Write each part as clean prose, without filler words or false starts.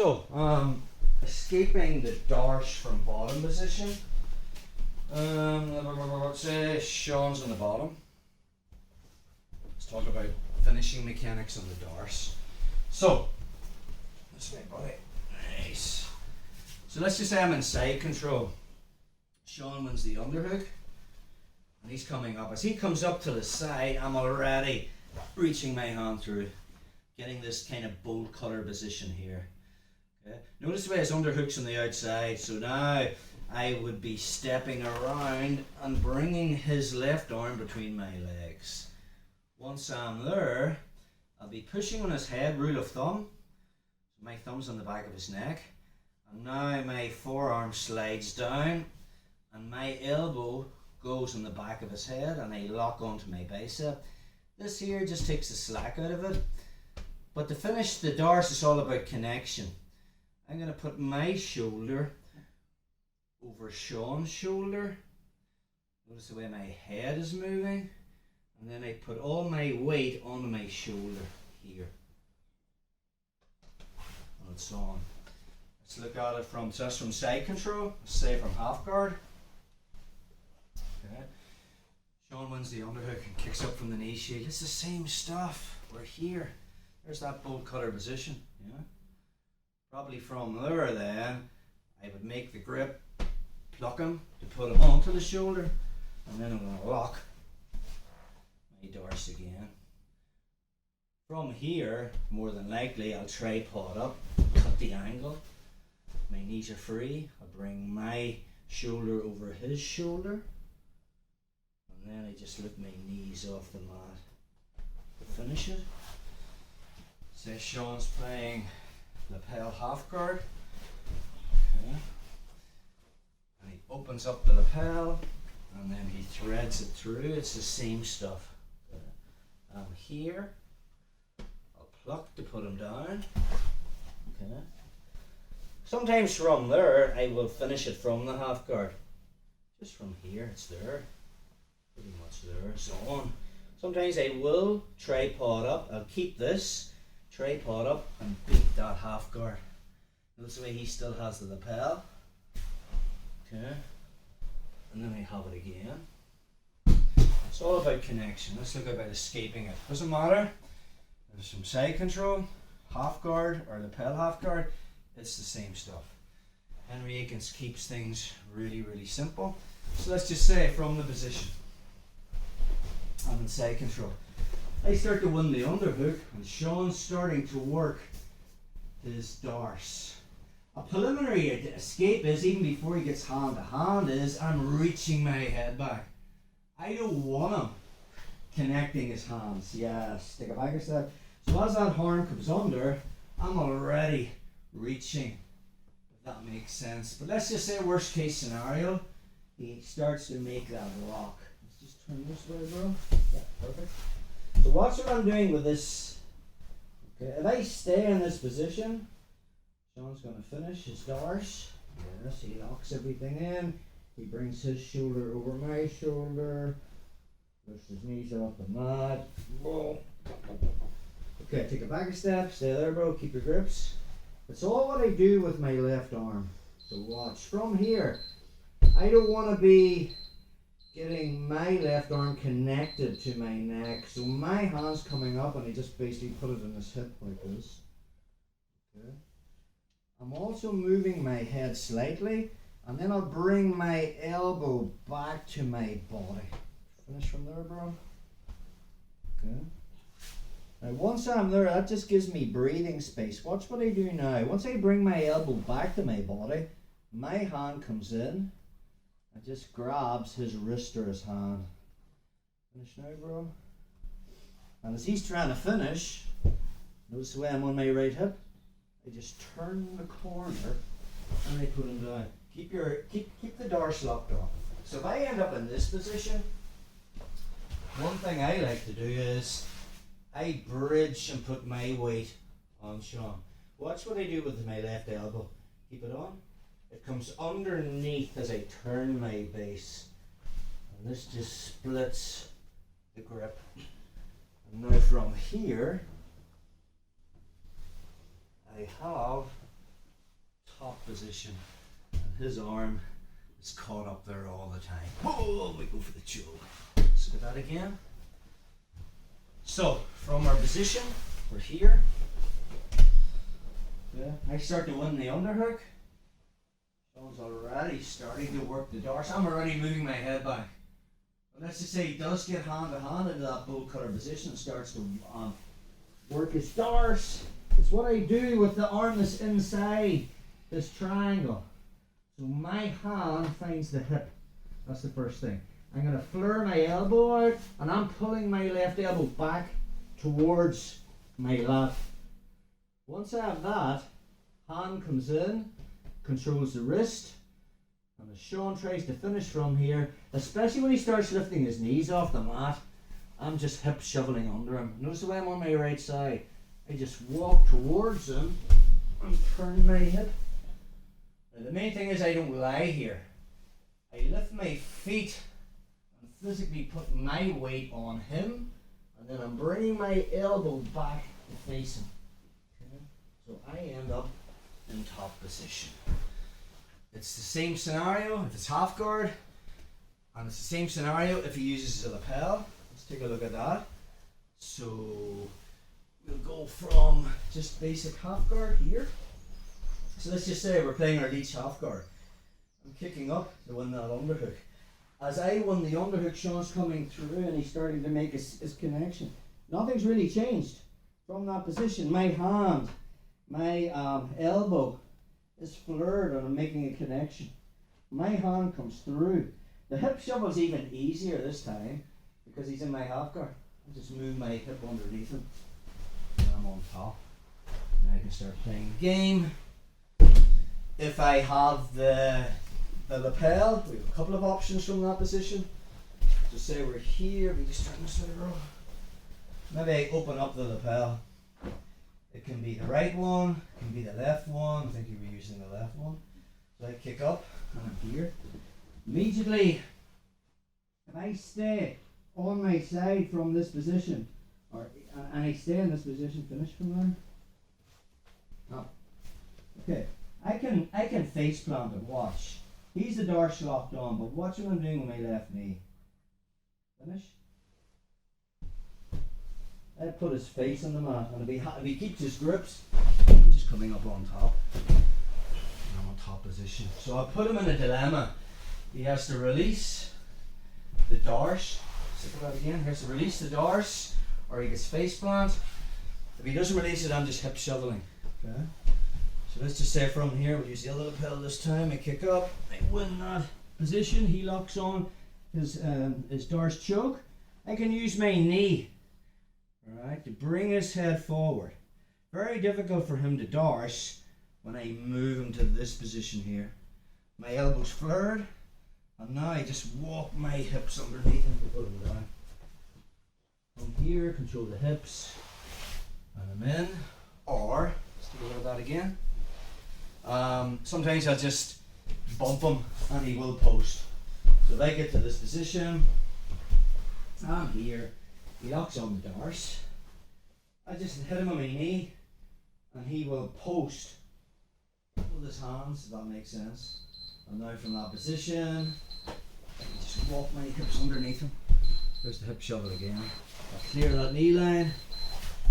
So, escaping the Darce from bottom position. Say Sean's on the bottom. Let's talk about finishing mechanics on the Darce. So, this way, buddy. Nice. So let's just say I'm in side control. Sean wins the underhook, and he's coming up. As he comes up to the side, I'm already reaching my hand through, getting this kind of bolt cutter position here. Okay. Notice the way his underhook's on the outside, so now I would be stepping around and bringing his left arm between my legs. Once I'm there, I'll be pushing on his head, rule of thumb. So my thumb's on the back of his neck, and now my forearm slides down and my elbow goes on the back of his head and I lock onto my bicep. This here just takes the slack out of it. But to finish the Darce, it's all about connection. I'm going to put my shoulder over Sean's shoulder. Notice the way my head is moving. And then I put all my weight onto my shoulder here. And it's on. Let's look at it from just from side control, say from half guard. Okay. Sean wins the underhook and kicks up from the knee shield. It's the same stuff. We're here. There's that bolt cutter position. Yeah. Probably from there then, I would make the grip, pluck him to put him onto the shoulder, and then I'm going to lock my Darce again. From here, more than likely, I'll tripod up, cut the angle. My knees are free. I'll bring my shoulder over his shoulder, and then I just lift my knees off the mat to finish it. Say Sean's playing lapel half guard. Okay. And he opens up the lapel and then he threads it through. It's the same stuff. Okay. I'm here. I'll pluck to put him down. Okay. Sometimes from there I will finish it from the half guard. Just from here, it's there. Pretty much there. So on. Sometimes I will tripod up. I'll keep this. Tripod up and beat that half guard. Notice the way he still has the lapel. Okay. And then I have it again. It's all about connection. Let's look about escaping it. Doesn't matter. There's some side control, half guard or lapel half guard. It's the same stuff. Henry Akin keeps things really, really simple. So let's just say from the position, I'm in side control. I start to win the underhook and Sean's starting to work his Darce. A preliminary escape is, even before he gets hand to hand, is I'm reaching my head back. I don't want him connecting his hands. Yes, take a back step. So as that horn comes under, I'm already reaching, if that makes sense. But let's just say worst case scenario, he starts to make that lock. Let's just turn this way, bro. Yeah, perfect. So watch what I'm doing with this. Okay, if I stay in this position, Sean's going to finish his Darce. Yes, he locks everything in. He brings his shoulder over my shoulder. Lifts his knees off the mat. Boom. Okay, take a back step. Stay there, bro. Keep your grips. That's all what I do with my left arm. So watch. From here, I don't want to be getting my left arm connected to my neck. So my hand's coming up and I just basically put it in his hip like this. Okay. I'm also moving my head slightly and then I'll bring my elbow back to my body. Finish from there, bro. Okay. Now once I'm there, that just gives me breathing space. Watch what I do now. Once I bring my elbow back to my body, my hand comes in and just grabs his wrist or his hand. Finish now, bro. And as he's trying to finish, notice the way I'm on my right hip. I just turn the corner and I put him down. Keep the Darce locked on. So if I end up in this position, one thing I like to do is I bridge and put my weight on Sean. Watch what I do with my left elbow. Keep it on. It comes underneath as I turn my base. And this just splits the grip. And now from here, I have top position, and his arm is caught up there all the time. Oh, we go for the choke. Let's look at that again. So, from our position, we're here. Yeah, I start to win the underhook. Sean's already starting to work the Darce. I'm already moving my head back. But let's just say he does get hand to hand into that bolt cutter position and starts to work his Darce. It's what I do with the arm that's inside this triangle. So my hand finds the hip. That's the first thing. I'm going to flare my elbow out and I'm pulling my left elbow back towards my lat. Once I have that, hand comes in, controls the wrist, and as Sean tries to finish from here, especially when he starts lifting his knees off the mat, I'm just hip shoveling under him. Notice the way I'm on my right side. I just walk towards him and turn my hip. Now the main thing is I don't lie here. I lift my feet and physically put my weight on him, and then I'm bringing my elbow back to face him. Okay? So I end up in top position. It's the same scenario if it's half guard, and it's the same scenario if he uses his lapel. Let's take a look at that. So we'll go from just basic half guard here. So let's just say we're playing our leech half guard. I'm kicking up to win that underhook. As I won the underhook, Sean's coming through and he's starting to make his connection. Nothing's really changed from that position. My hand, my elbow is flared and I'm making a connection. My hand comes through. The hip shovel's even easier this time because he's in my half guard. I just move my hip underneath him and I'm on top. Now I can start playing the game. If I have the lapel, we have a couple of options from that position. So say we're here, we just turn this way around. Maybe I open up the lapel. It can be the right one, it can be the left one. I think you were using the left one. So I kick up and I'm here. Immediately, if I stay on my side from this position, and I stay in this position, finish from there. No. Okay. I can face plant and watch. He's the Darce locked on, but watch what I'm doing with my left knee. Finish. I put his face on the mat, and if he keeps his grips, he's just coming up on top. And I'm on top position. So I put him in a dilemma. He has to release the Darce. Stick it out again. He has to release the Darce, or he gets face plant. If he doesn't release it, I'm just hip shoveling. Okay. So let's just say from here, we'll use the other lapel this time. I kick up, I win that position. He locks on his Darce choke. I can use my knee, right, to bring his head forward. Very difficult for him to Darce when I move him to this position here. My elbow's flared, and now I just walk my hips underneath him to put him down. From here, control the hips, and I'm in. Or, let's take a look at that again. Sometimes I'll just bump him and he will post. So if I get to this position, I'm here, he locks on the Darce. I just hit him on my knee and he will post with his hands, if that makes sense. And now from that position, I just walk my hips underneath him. There's the hip shovel again. I'll clear that knee line,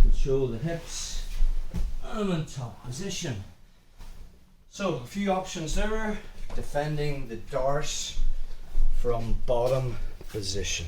control the hips, and I'm in top position. So a few options there, defending the Darce from bottom position.